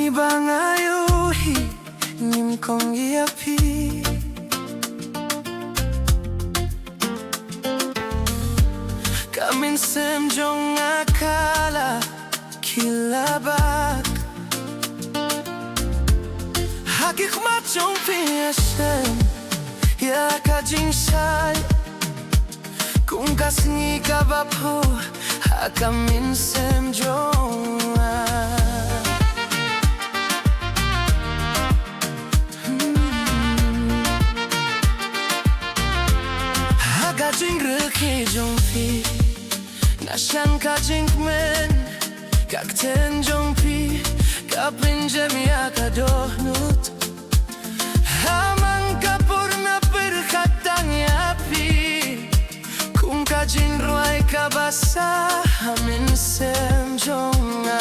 ni bangayuhi nim kong iapi Kamin sem jong akala kilabak Hakik machong pinasem Ya kajing sal Kung kasngi kabapo Hakamin sem jong Hakajing reki jong pi Nasyan kajing men Kakten jong pi Kapin jemia kadohnut Hamang kapur na perkatang yapi Kung kajing ruay kabasa Hamin sem jonga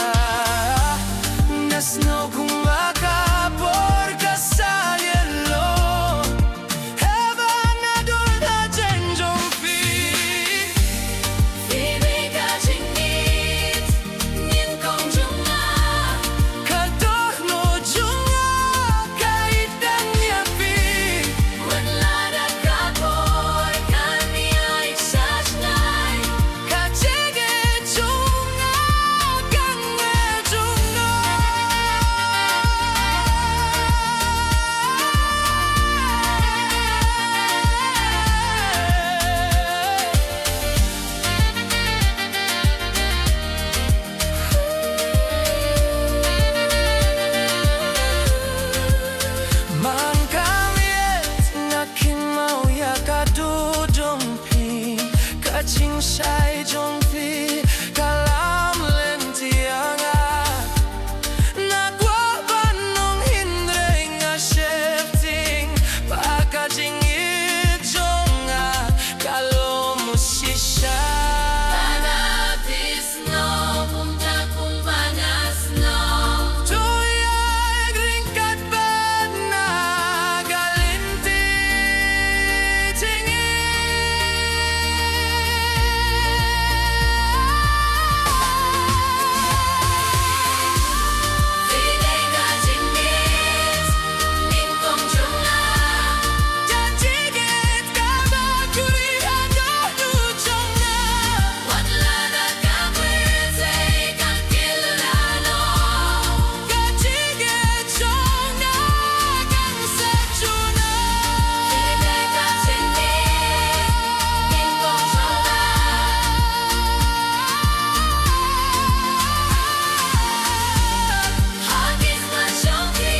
Nasno kung makapor ka sa yelo Heba na dul na jen jong pi Pili kajing nit Nin kong junga Kadohno jonga Kaitan yapi Wala kapor Kanya iksasnay Kajige jonga Kange jonga Man kamiet nakin mau ya kadu jongpi Kaching shai jongpi Kalam lentianga Nagwa banong hindre nga shifting Pakajing ijonga Kalo musisha Panapis no Punta kung panas no Tuyay gringkat bed na galinti tingi Pili kajing nit Nin kong junga Janjigit kabakuri adohnu jonga Wala kapwerte Kang kilulano Kajigit jonga kang sechuna Pili kajing nit Nin kong junga Hagis machong pi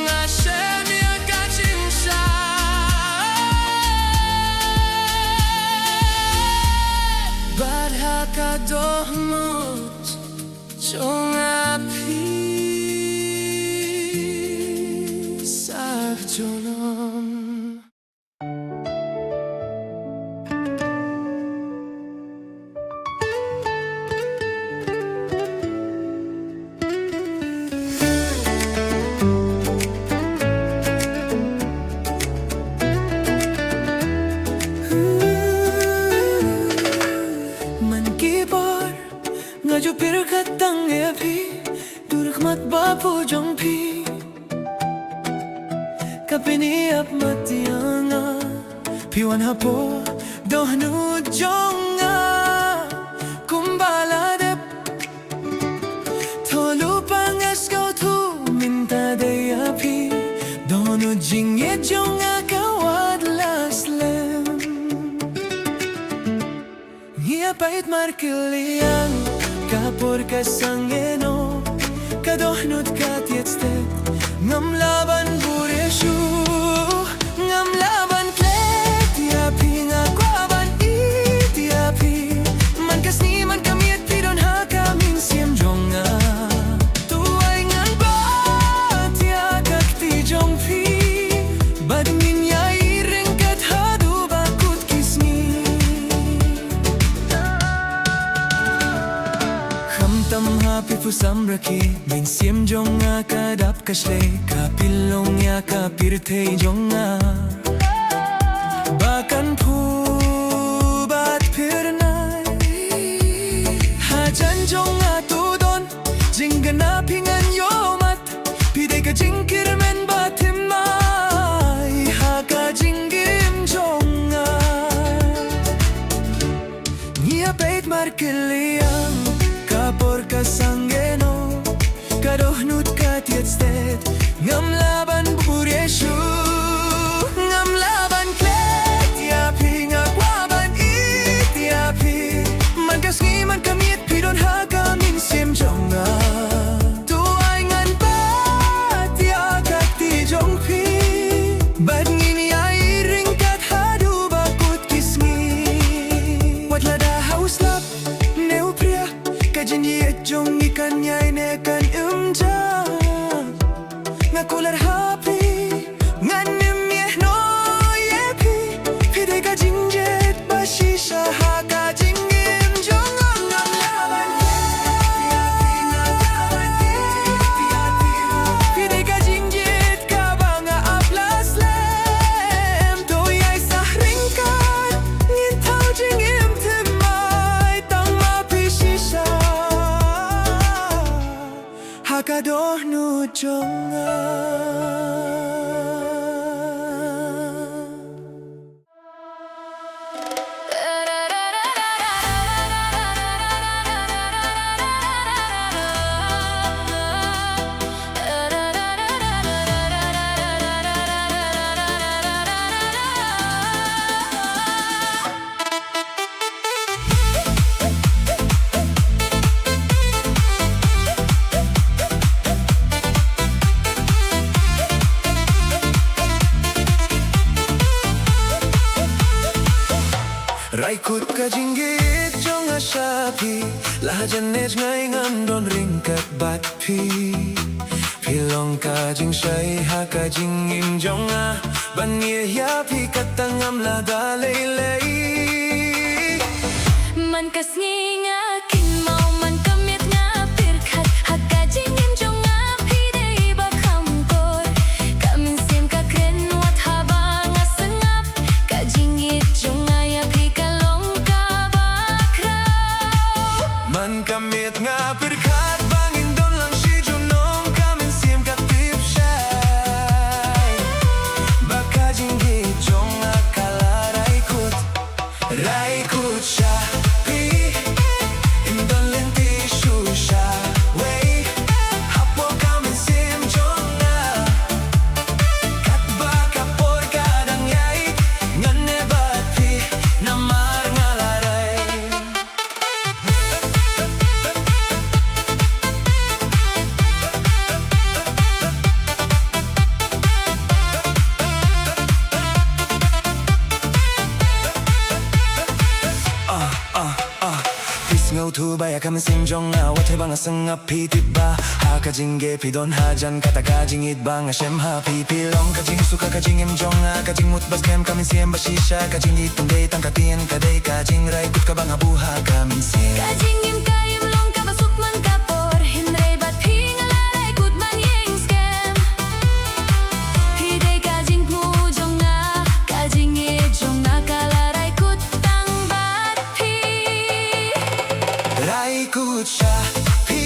Nga shemya kajing sha Badha kadohmut jonga pi Sarjonom Man ki bar nga jo pir khatang e phi durk mat bapu jong phi kapini ap matianga piwan hapo dohnu jonga kumbala dep tholu pangas go thu minta de api dono jinge jonga kawad laslem Ia pait markiliang kapor kasangeno kadohnut katietstet ngam laban bureshu ngam laban klet yapi ngakwaban it yapi man kasni man kamiet pidon hakamin siem jonga tuay ngan bat ya kakti jongpi badmin yai ringkat hadu bakut kisni Tam happy fu samraki min siem jonga kadap kashle kapilong ya kapirte jonga bakan pu bat pirnai hajan jonga tudon jingana pingan yo markeliang kapor kasanggeno kadohnut katietstet ngam laban bureshu ngam laban klet yapi ngakwaban itiapi man kasngi man kamit pidon hagamin sim jonga tuai ngan bat ya kakti jongpi bad ngini ai ringkat hadu bakut kisngi watlada hauslap neu pria kajin ye jong ikan nyai ne kan umja ngakular happy nganim ye no yepi pide kajin jet bashisha ha kajin im jong ngam laban pide kajin jet kabanga aplas lem to yai sa ringkat ngin tau jing im timai tang ma pishisha hakadohnu jonga Raikut kajinggit jong asapi lahajanej ngai ngam don ringkat bat pi pilong kajing sai ha kajing im jong a ban ye ya pi katangam la dalei lei Man kasngi nga kin mau man kamit nga pirkhat hakajing im jong nga pidei ba kamkor kamin sim ka kren wat haba nga sengap kajing it jong nga ya pi kalong ka bakraw man kamit nga pirkat bangin don lang si junong kamin sim ka tip shai baka jinggi jong nga kala raikut sha pi indon lenti shusha way hapo kamin sim jong nga kat baka por kadang yai ngane bat pi namar ngalaray Pisngau tu baya kamin sim jong nga wat banga sengap pi tiba ha kajing ge pidon hajan kata kajing it banga shem ha pi pilong kajing suka kajing im jong nga kajing mut bas kem kamin sim bashisha kajing it tunday tangkatin kadai kajing raikut ka banga buha kamin sim kajing im kayim long ka basuk man kapor hinray bat pi ngalaray kut man yeng scam pidei kajing mu jong nga kajing it jong nga kalaray kut tang bat pi raikut sha pi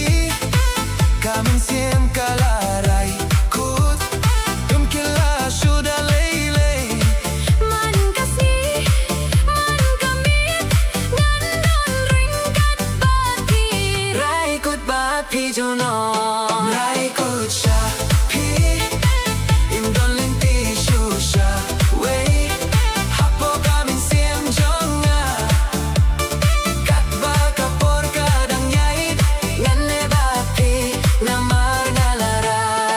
kamin sim kalaray kut tumkila shuda lei man kasni man kamit ngandon ringkat bat pi raikut bat pi junong raikut sha pi indon lenti shusha way hapo kamin sim jong nga kat baka por kadang yai ngane bat pi namar ngalaray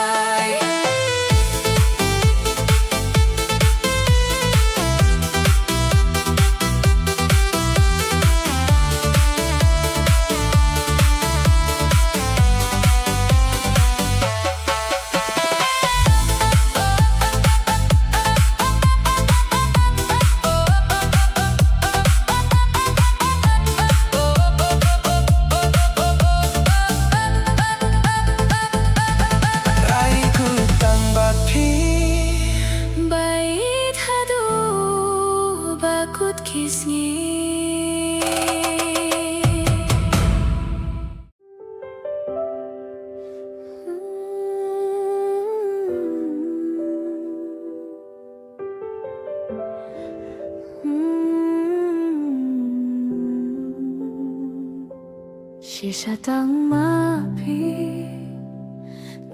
Shishatang mapi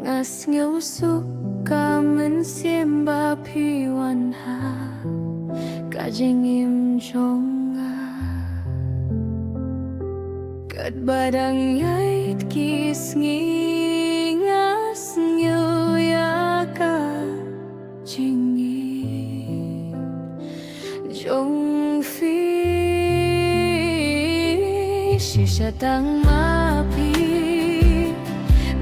ngas ngeu suka mensimba piwan ha kajing im jonga kat badang yait kis ngas ngeu ya ka jingi jong fi shishatang mapi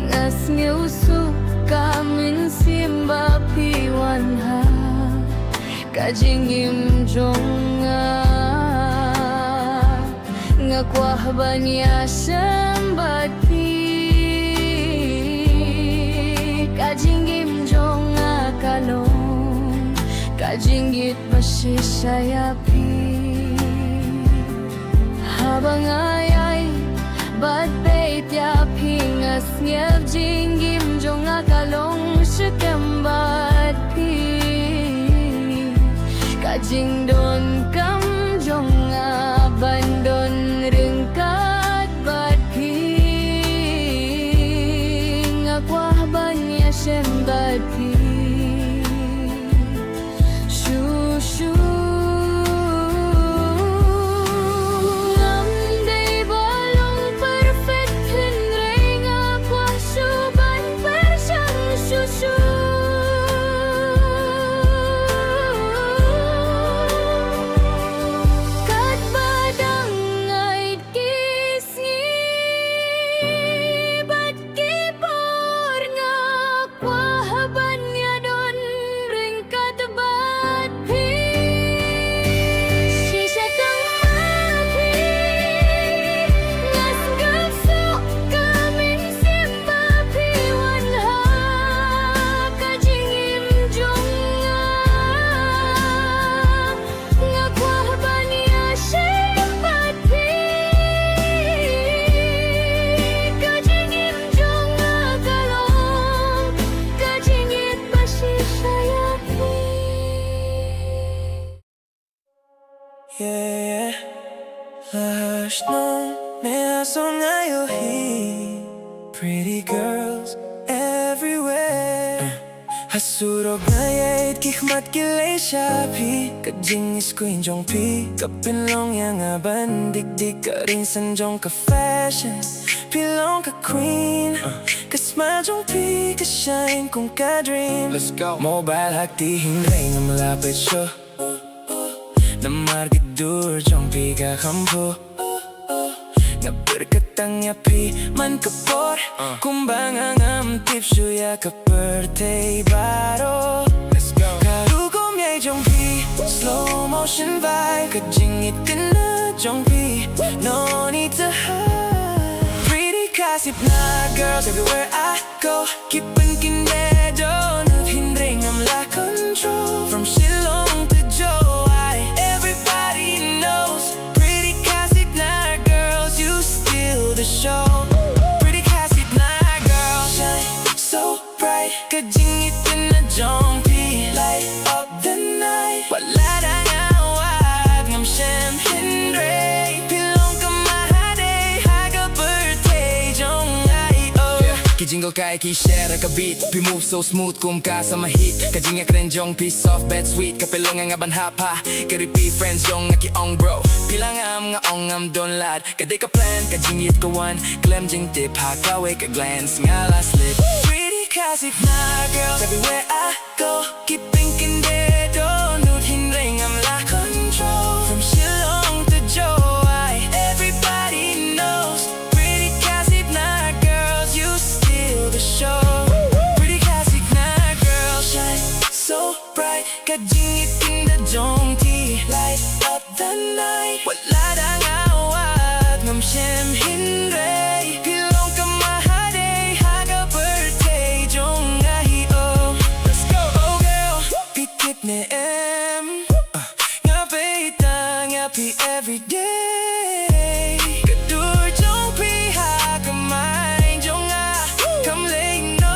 ngas ngeu suka mensimba piwan ha kajing im jonga ngakwah banya sembat pi kajing im jonga kalong kajing it masisaya pi habang ayay bat bait ya pingas ngev jingim jonga kalong shikembat pi kajing don kam jonga bandon ringkat bat pi ngakwah banya sembat pi shushu Yeah, hush no, may song ayo hi. Pretty girls everywhere. Hasurog na yait kikmat kilay shapi. Kajing iskuin jong pi. Kapinlong yang aban dik ka rin san jong ka fashion. Pilong ka queen. Kasma jong pi ka shine kung ka dream. Let's go. Mobile hakti hindray nga malapit siya. Namargidur jong pi ka kampo. Nga berkatang yapi man kapor. Kumbang ang tips ya ka birthday baro. Let's go. Karugom yay jong pi. Slow motion vibe. Kajingit ka na jong pi. No need to hide. Pretty Khasi Pnar girls everywhere I go. Keepin' kindedo. Not hindring I'm la control. From Shillong to Joe. The show, pretty Khasi Pnar girl, shine so bright. Kajingit ka na jong pi, light up the night. Wala na nga wag ngam siyem hindray. Pilong ka mahade, haga birthday jong ay oh. Kijingle kay kishare ka beat, pi move so smooth kum ka sa mahit. Kajinga ka rin jong pi soft bed sweet. Kapilong nga banhapa, karipi friends jong nga kiong bro. Pilangam nga ongam don lad. Kaday ka plan, kajingit ka one. Clem jing tip, hakaway ka glance. Nga last lip. Pretty Khasi Pnar girls everywhere I go. Keeping kindedo, nut hindring I'm la control. From Shillong to Joe, everybody knows. Pretty Khasi Pnar girls, you steal the show. Pretty Khasi Pnar girls, shine so bright. Kajingit kinda jong ti, light up the night. Wala na nga wag ngam siyem hindray. Pilong ka mahade, haga birthday jong ahi oh. Let's go, oh girl, pikit ni em. Nga beita, nga pi everyday. Kadur jong pi hakamay jong ah. Come late no,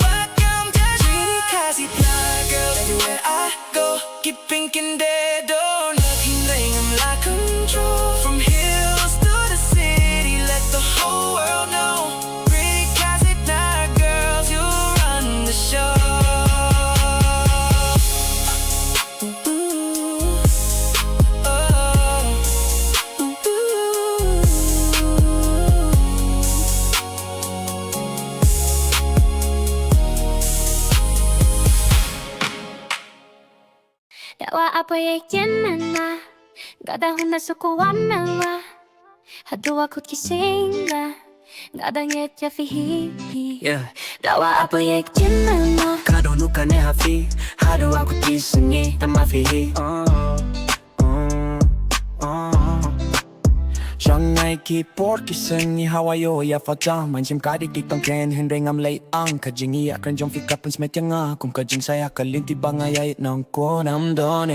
but come just Pretty Khasi Pnar girl everywhere I go. Keeping kindedo, not hindray I'm la control. From hills to the sea. 얘기는 나 가다 혼나서 고맙나 와 하루와 굳기 생나 나당에 자피히 Dawa apa 얘기는 나 Kado nuka ne hafi Haru aku kisini Tamafihi Chẳng ngày khi bort kisen ni hawayo ya fata man sim kadi kitong ken hindray ngam lay ang kajing iya kan jong pick up and smet nga kung kajing saya kalinti bangayay nang ko nam don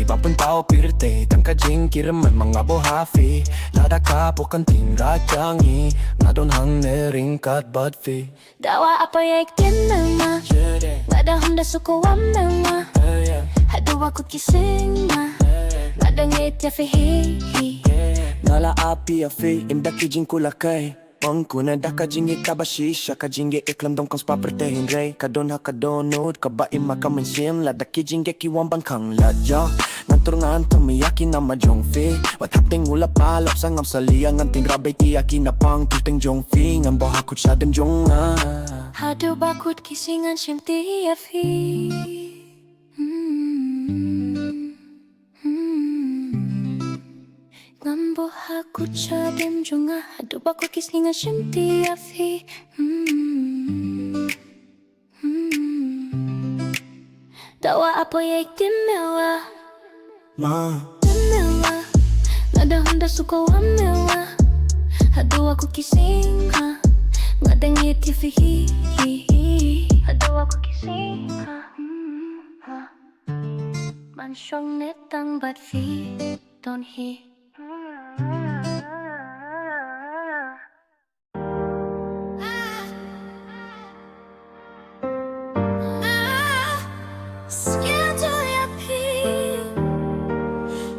papun tao pirte tang kajing kiram mga bohafi lada ka po kanting rajangi ngadon hang nering kat badfi Dawa apa 얘기는 나 가다 혼자서 고맙나 하루와 굳기 생나 나당에 자피히 Nala api afi imda kijing kulakay Pangkuna da kajingi kabashisha Kajingi iklam dong kang spapertehin rey Kadon ha kadonod kaba ima kamansim Lada kijingi kiwang bangkang ladya Nanturungan tumiyaki na majong fi Wat hapting ula palap sa ngam salia Nganting rabay tiyaki na pang tulting jong fi Ngam bahakut sa dem jong nga Hadu bakut kisingan simti afi Ngambo hakut sa dem jonga Hadu bakut kisingan simti afi Dawa apa 얘기mewa Ma mewa Nada honda suka wa mewa Hadu aku kisinga Ngadangit yafihi Hadu aku kisinga Mansyong netang bat fi Don't he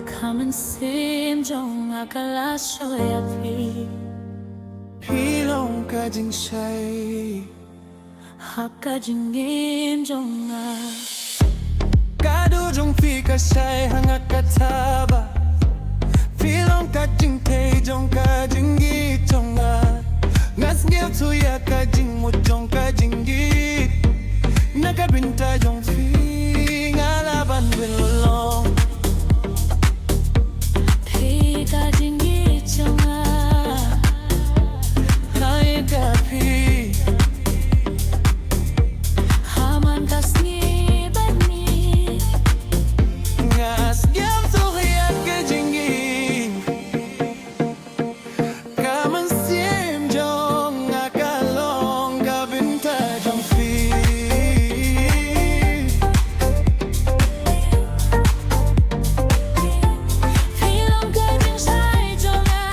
Come and sim jong akala shoya pi Pilong kajing say Hakajing im jong a Kado jong fi kasay hanga kataba Pilong kajing te jong kajing git jong a Ngas ngel tu ya kajing mo jong kajing git Nakabinta jong fi ngalaban bilolong Pi kajing im jong a Kaya kapi Haman kasni bani Ngas ngel tu ya kajing git Kaman sim jong akalong kabinta jong fi Pilong kajing say jong a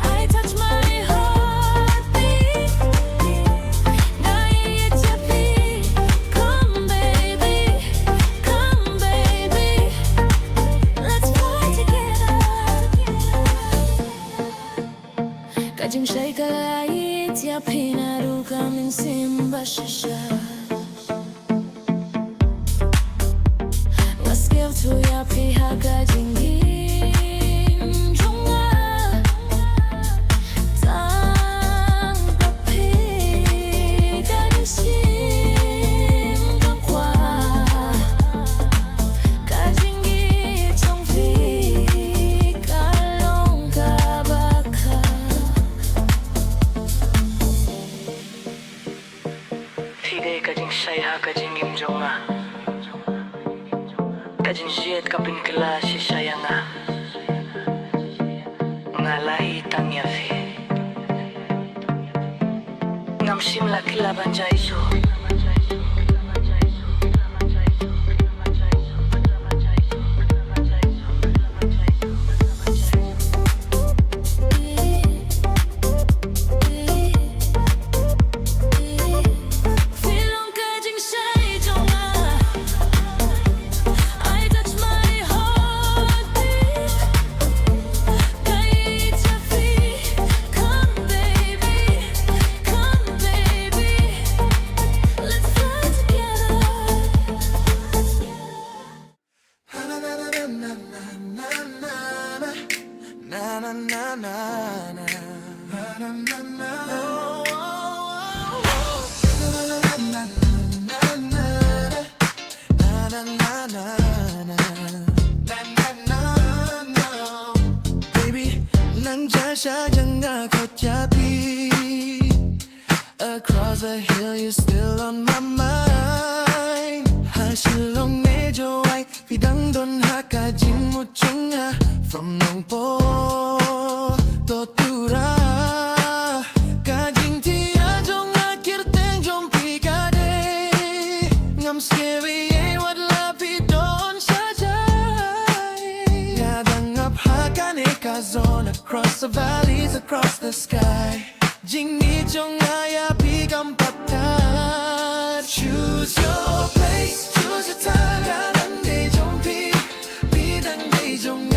I touch my heartbeat Naya yapi Come baby Let's fly together Kajing say kalait yapi naru kaming simba shisha Let's give to yapi hakajing im jonga Tang papi kajing sim jong kwa Kajing i jong fi kalong kabaka Fide kajing saya kajing imjonga Kajing siet kapin kelasi sayanga Ngalahi tangya fi Ngamsim laki laban jaiso Pilong kajing say jong a I touch my heartbeat Kaya yapi Come baby Let's fly together Na na na na na na na na na na na na 사장아 걷잡이 Across the hill you're still on my mind 하실롱 내 좋아해 비당돈 하까진 무중아 From 농포 또 뚜라 가진 티야 종아 기르 땡좀 비가 돼 I'm scary ain't what love be don't shine 야당 앞 하간에 가선 Across the valleys across the sky 징이 종아야 비감 바탄 Choose your place choose your time 가난데 좀 비당데 종아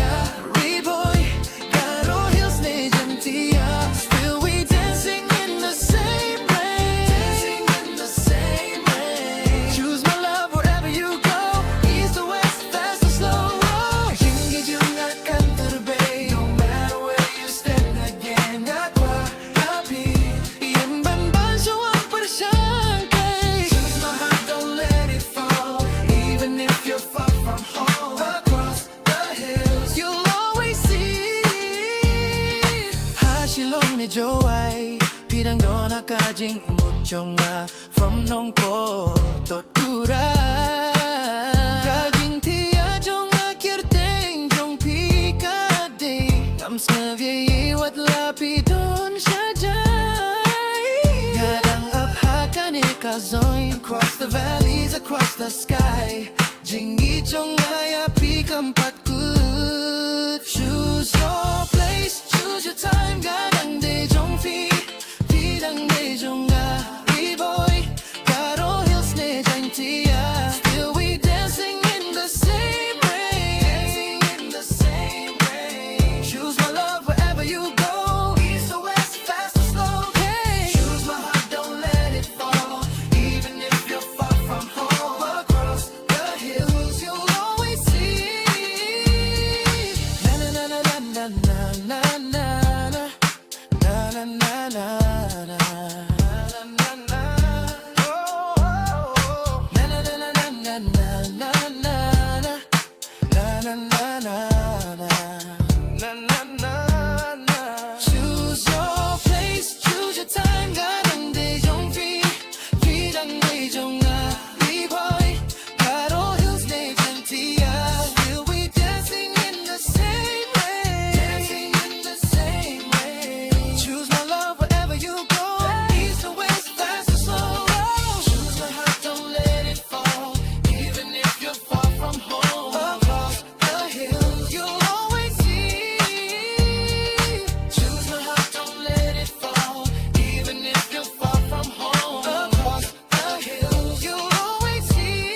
Reboy 가로 hills 내 잔티야 Still we dancing in the same rain Dancing in the same rain Choose my love wherever you go East or west, fast or slow 징이 종아 깐들베 No matter where you stand again 나과 Choose my heart, don't let it fall Even if you're far from home Across the hills You'll always see 하실롱 내 좋아해 비단건 아까진 무종아 From 농포 또 뚜라 가진 티야 종아 기르 땡종 피가 돼 감사비에 what love be don't Across the valleys, across the sky 징이 종아야 비감 밭굿 Choose your place, choose your time 가당대 종피 비당대 종아 Reboy 가로 hills 내 잔티야 Still we dancing in the same rain Dancing in the same rain Choose my love wherever you go East or west, fast or slow hey. Choose my heart, don't let it fall Choose your place, choose your time 가는데 종피 비당대 종아 Reboy 가로 hills 내 잔티야 Still we dancing in the same way Dancing in the same way Choose my love wherever you go East or west, fast or slow Choose my heart, don't let it fall Even if you're far from home Across the hills you'll always see Choose my heart, don't let it fall Even if you're far from home Across the hills you'll always see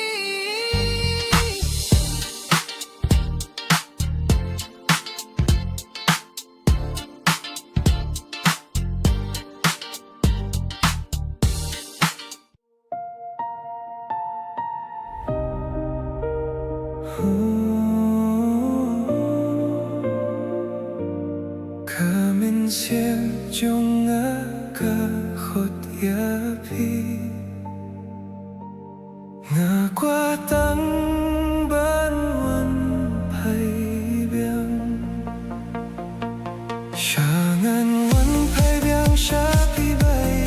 Come xiêm trong ngã cả khốt ya pi ngã qua tăng ban wan pai biang shangan wan pai biang sha pi bai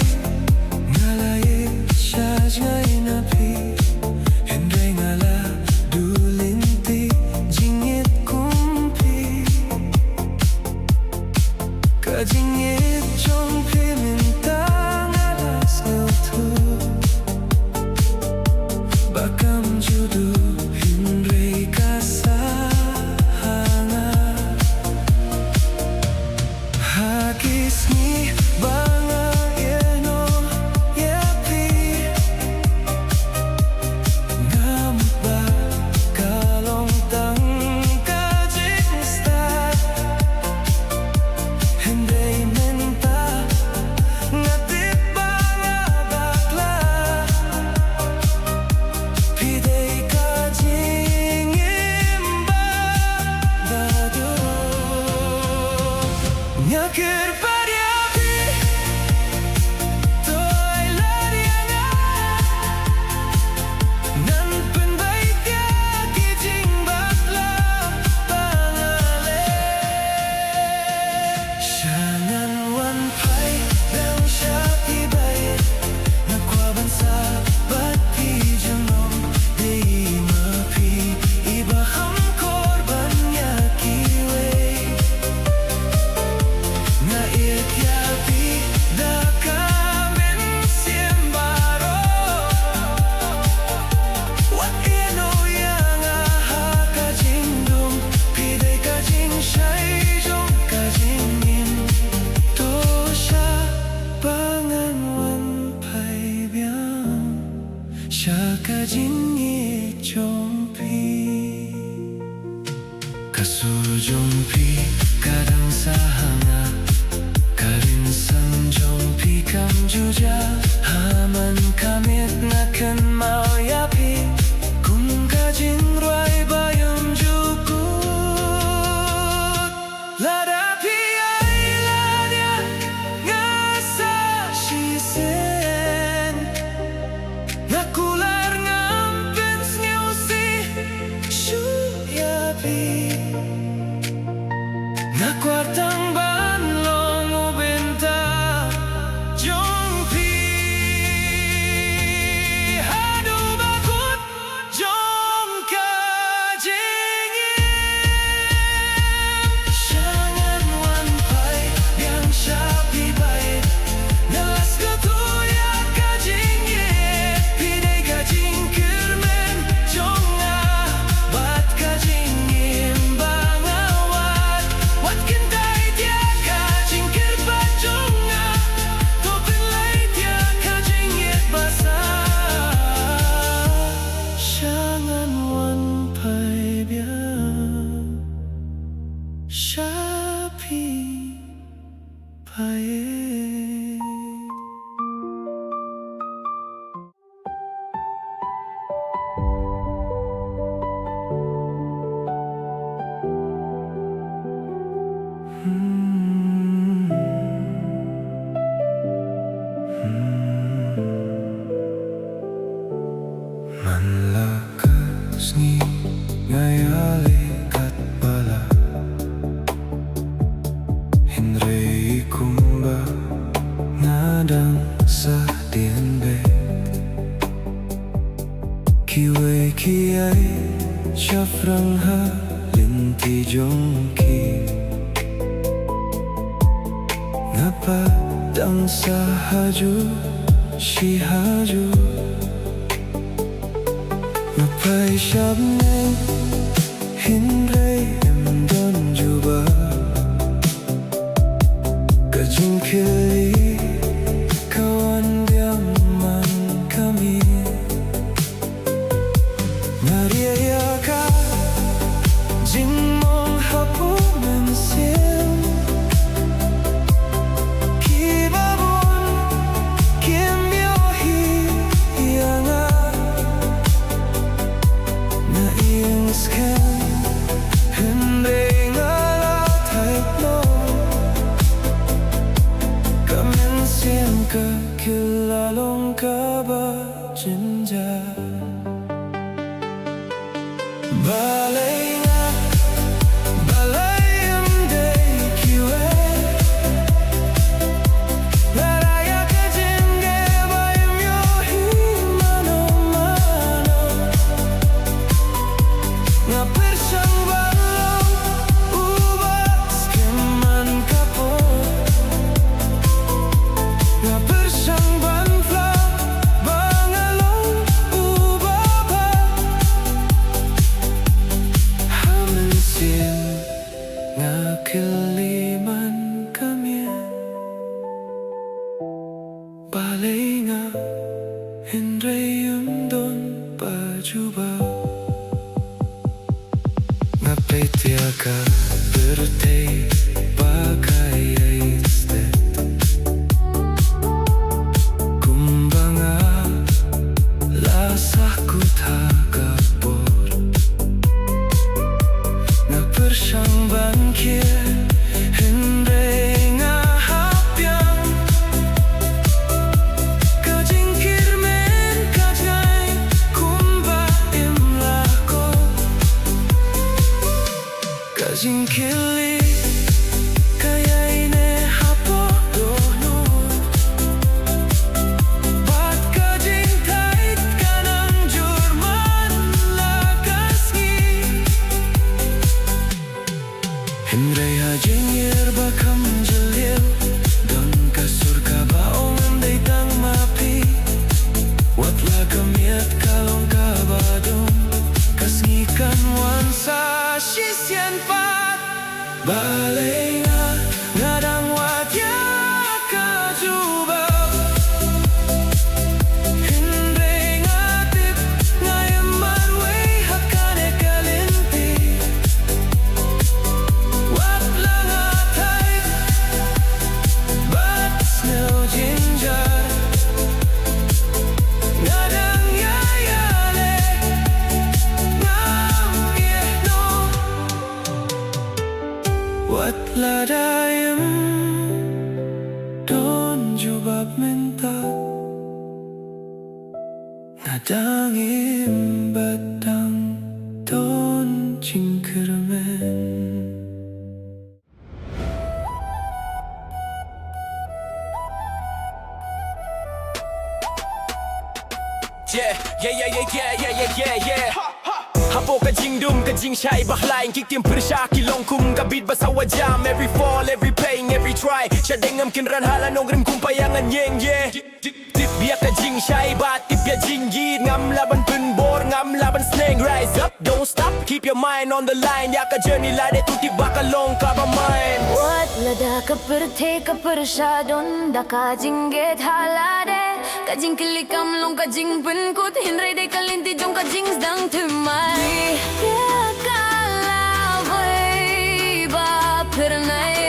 ngã la ye sha ngai na pi hen re ngã la du lin ti jing yet kum pi ka jing yet trong pi min ta ngã la sel tu bakam judu hin re ka sa hanga hakis ni banga yeno ya pi ngam ba kalong tang ka jing sta hende menta ngatip banga bakla pidei ka jing imba dadu nyakir paria pi toy larianga nan pen bai tia ki jing bakla pangale shan jompi kadang sahanga karin sang jompi kam juja haman kamit nakan mau yapi kum kajing ruai bayam jukut ladapi ai ladia ngasa shisen ngakular ngampens ngeusi shu yapi Nakwartang banlong ubenta jompi hadu bakut jom kajingin Syangan wan pai yang syapi baik Nalas ketuya kajingin Pidai kajing kermen jonga bat kajingin bangawat Wat kentai dia kajing kerbat jonga Topin lai dia kajing yet basah Syangan wan pai biang Syapi pai Manlakas ni ngayali kat bala Hinrei kumba ngadang sa dienbe Kiwe kiai syafrang ha linti jongki Ngapa dang sahaju si haju Ngapai syabne hindrai emdon juba Kajing kili kawan diaman kami Maria ka jing mong hapu mensim Kibabon kimbiohi yanga Na iyang scan Hindray ngala type no Kaminsin ka kilalong ka ba jinja Balay nga Balay ang day kiwe Laraya ka jingge bayam yohi mano mano Nga persang balong ubas keman kapot Nga persang banfla bangalong ubaba Hamansin nga kiliman kami Balay nga hindray umdon pajubaw Ngapay tiyaga bertay bakay aistet Kumbanga lasah kutagapor Nga persyang bangkir hindray nga hapyang Kajing kirmen kajay kumba imlako Kajing kili kayay ne hapo dono Bat kajing tait kanang jurman lagasgi Hindray hajing yerba kam jalil Don kasur ka baong anday tang mapi Wat lagamiat kalong kabadong Kasngikan wan sa sisyan pat Balay nga ngadang watya kajubab Hindray nga tip ngayam marway hakane kalinti Wat ladayem Don jubab mentat Nadangim batang Don jingkermen Yeah. Hapo kajing dum kajing shy bakla Kik tim persya kilong kum kabid basa wajam Every fall, every playing, every try Siya dengam kinran hala nong rim kumpayangan yeng yeah Tip biyak kajing shy bat tip ya jinggid Ngam laban penbor, ngam laban snake Rise up, don't stop, keep your mind on the line Ya ka journey lade tu tiba ka long ka ba mind What lada ka perte ka persyadon Da ka jingget halade Ka jing kilikam long ka jing penkut Hinray de kalinti jong ka jing sedang termai Ya kala boy ba pernai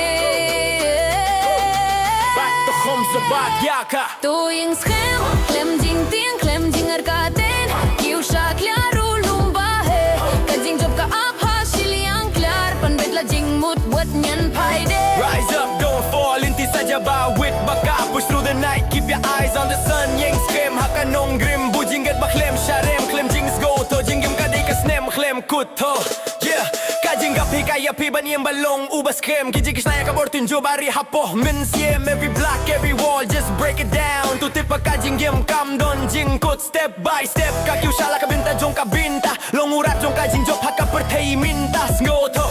Back to home sa bag ya ka Tu yang schem klem jing tiang klem jing arkaten Kiu sya klaru lumba he Ka jing job ka ap hasil yang klar Panbet la jing mut buat nyan paide Rise up, don't fall, inti saja bawit Baka push through the night, keep your eyes on the sun Yang scream, haka nong grim Bujing gat baklem, sharem, klem jings go To jingim kadai ka snem, klem kut ho Yeah, kajing gapi kaya pi bani yang balong Ubas krem, gijig kisnaya ka bortin jo bari hapo Min siem, every block, every wall Just break it down Tutip pa kajing yem kam don jing kut Step by step, kakiu shala ka binta jong ka binta Long urat jong kajing job haka pertay mintas Ngo to,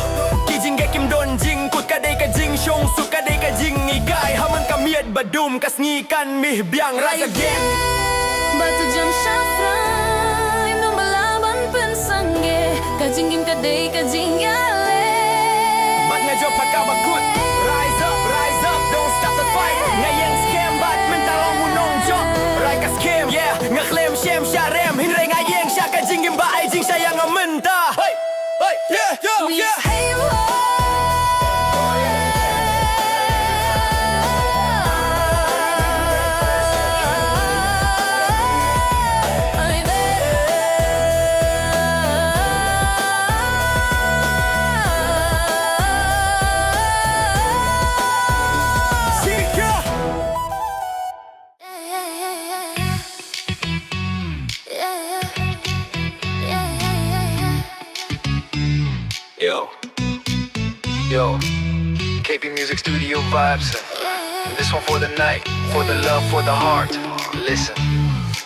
kijing gekim don jing kut Kadai ka jing syong su kadai ka jing igay Haman kamiad badum kasngikan mih biang rise again Batu jam syafra Indong balaban pensangge Kajing kadai kajing yale Bat nga job haka bakut Rise up, don't stop the fight Ngayang scam bat mentalong unong job Rai ka scam, yeah Nga klem syem syarem Hinray ngayang sya kajing gimba ay jing syayang nga menta Hey, yeah, We yeah say whoa Yo, KP Music Studio vibes. And this one for the night, for the love, for the heart.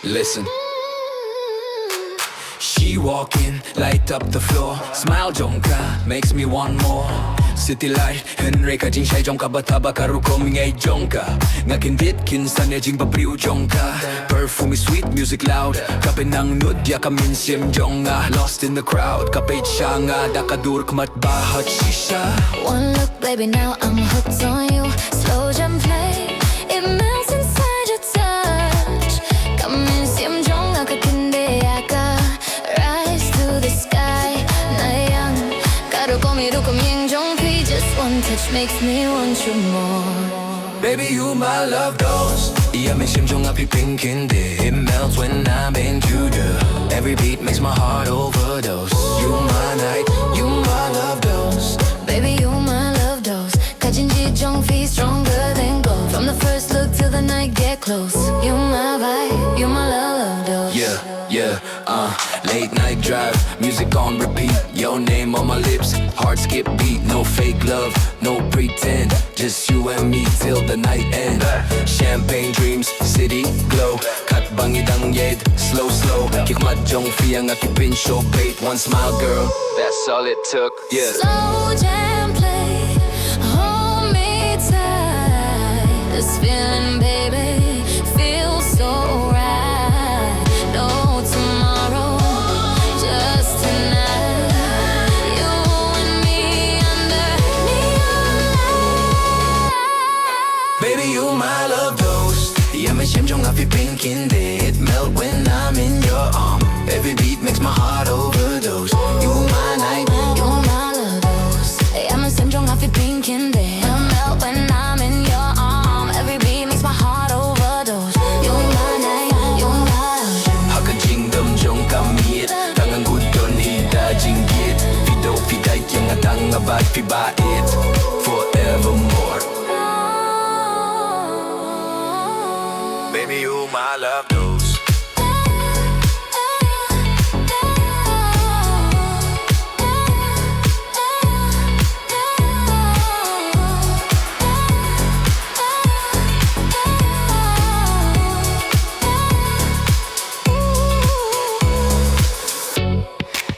Listen. She walk in, light up the floor. Smile jongka, makes me want more. City light, Henry ka jing shay jongka bataba karuko mingay jongka. Ngakin bit kinsan ya jing papriu jongka. Perfume is sweet, music loud. Kape nang nud ya kamin sim jonga. Lost in the crowd, kapit siya nga dakadur kumat bahat shisha. One look baby now I'm hooked on you Slow jam play It melts inside your touch Come in sim jong aka kinde aka Rise to the sky Nayang Karu komi rukom ying jong pi Just one touch makes me want you more Baby, you my love dose. Yeah, my 심정 앞이 핑kin데 It melts when I'm in Judah. Every beat makes my heart overdose. You my night, you my love dose. Baby, you my love dose 가진 지정 feel stronger than gold From the first look till the night get close You my vibe, you my love dose Yeah, late night drive, music on repeat. Your name on my lips, heart skip beat. No fake love, no pretend. Just you and me till the night end. Champagne dreams, city glow. Kat bangidang yed, slow. Kikmat jong fiyang akipin show bait. One smile girl, that's all it took. Yeah. Slow jam play, hold me tight This feeling baby, feels so right No tomorrow, just tonight You and me under neon light Baby, you my love dose. Yeah, my 심정 앞이 핑kin데 It melt when I'm in your arm. Every beat makes my heart overdose. You my night, You my love dose I'm a 심정 I feel pink in there I melt when I'm in your arm Every beat makes my heart overdose You my night, you my love haka jingdom jong kamit. Tangang gudon hida jinggit. Fido fidait yung atang abad fibait. forevermore. Baby, you my love dose.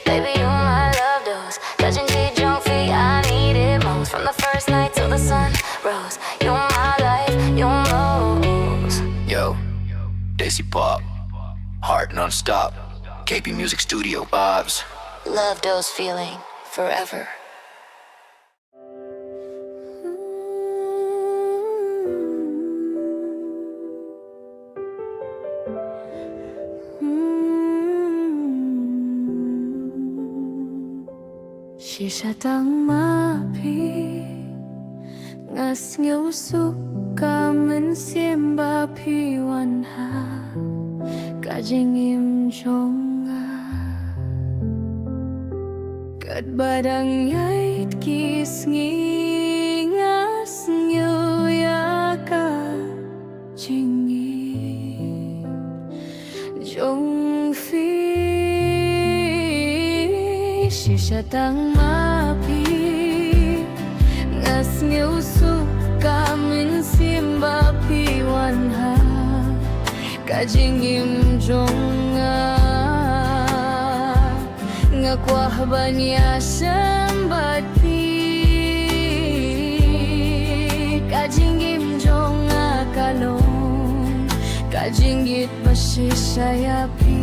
Baby, you my love dose. Touching G drunk feet, I need it most. From the first night till the sun rose. You're my life, you're most. Yo, Daisy Pop, Heart Nonstop, KP Music Studio vibes. Love dose feeling forever. Shisha tang mapi ngas ngeu suka men siemba piwan ha kajing im jonga kat badang yait kis ngi ngas ngeu ya ka jingi jong fi shisha tang mapi ngas ngeu suka min simba piwan ha kajing im jonga ngakwah banya sambat pi kajing im jonga kalong kajing it pasisaya pi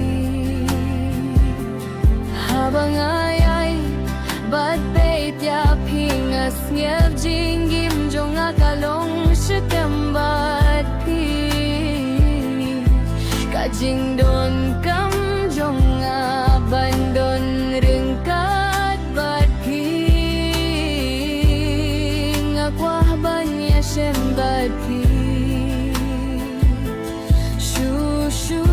habang ayay bad bait ya pingas ngep jingim jonga kalong shitembat pi kajing don kam jonga bandon ringkat bat pi ngakwah banya sembat pi shushu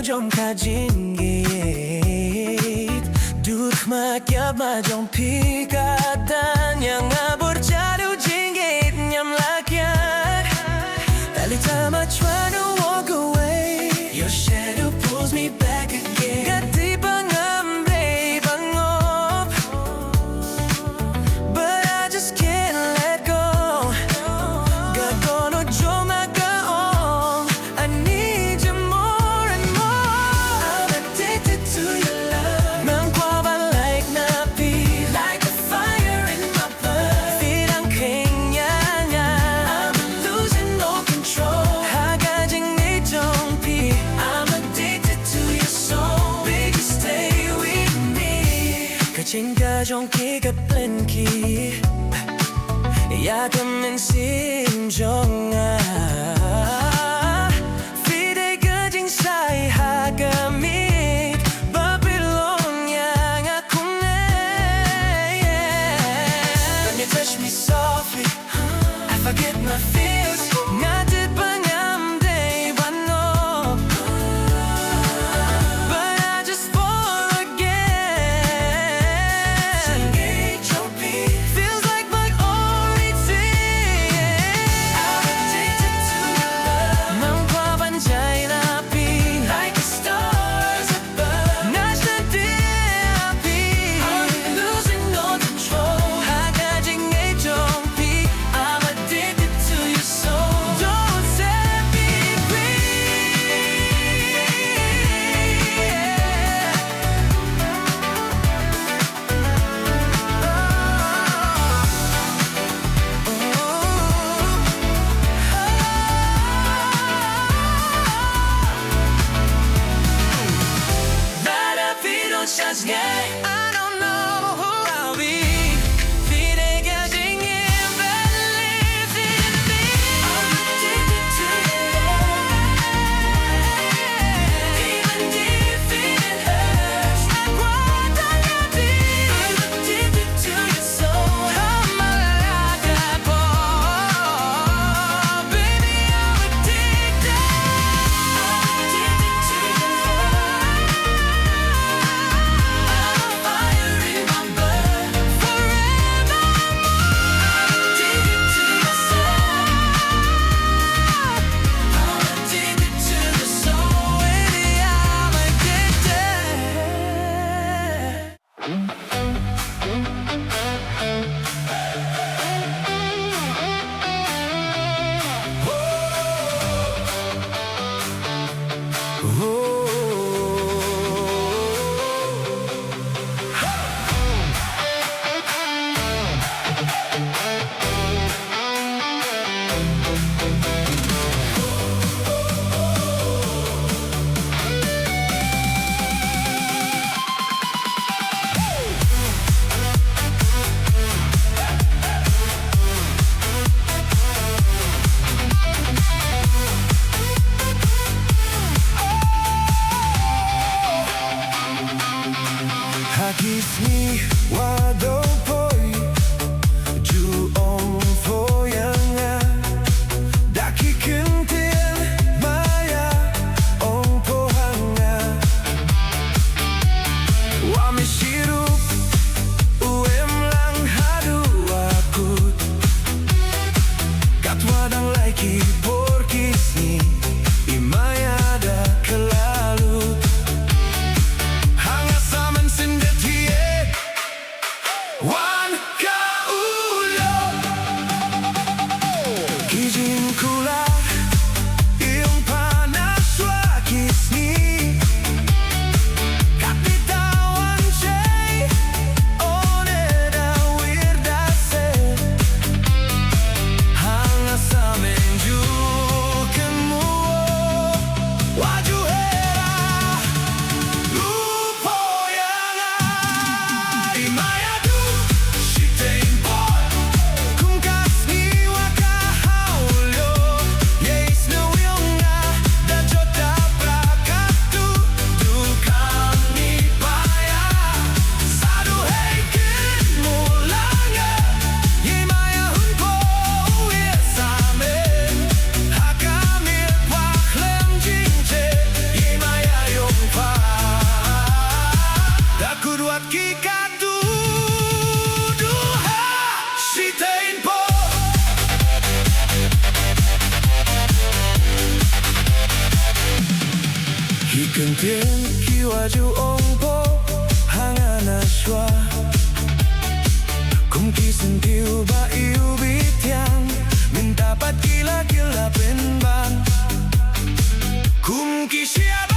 Jom kajingit Duduk makyab majong pikatan Yang abur jadu jinggit Nyam lakyat Talita ma try to walk away Your shadow pulls me back again Gati pangambre pangop But I just can't let go Gagono jom agaong I need you more and more I'm addicted to your love Nang kwa ba like na be Like a fire in my blood Feel ang kanya niya I'm losing all control Hagajing ni don't be I'm addicted to your soul Baby stay with me Kaching kajong kikaplen ki Yakamin sim jonga Fide kajing say hagamit Babylon yang akong When you touch me softly I forget my fears Ngatid pangamday banop Ikan tien kiwaju ongpo hanganashwa Kum kisin tiu ba iu bitiang Min dapat gila-gila penbang Kum kisya ba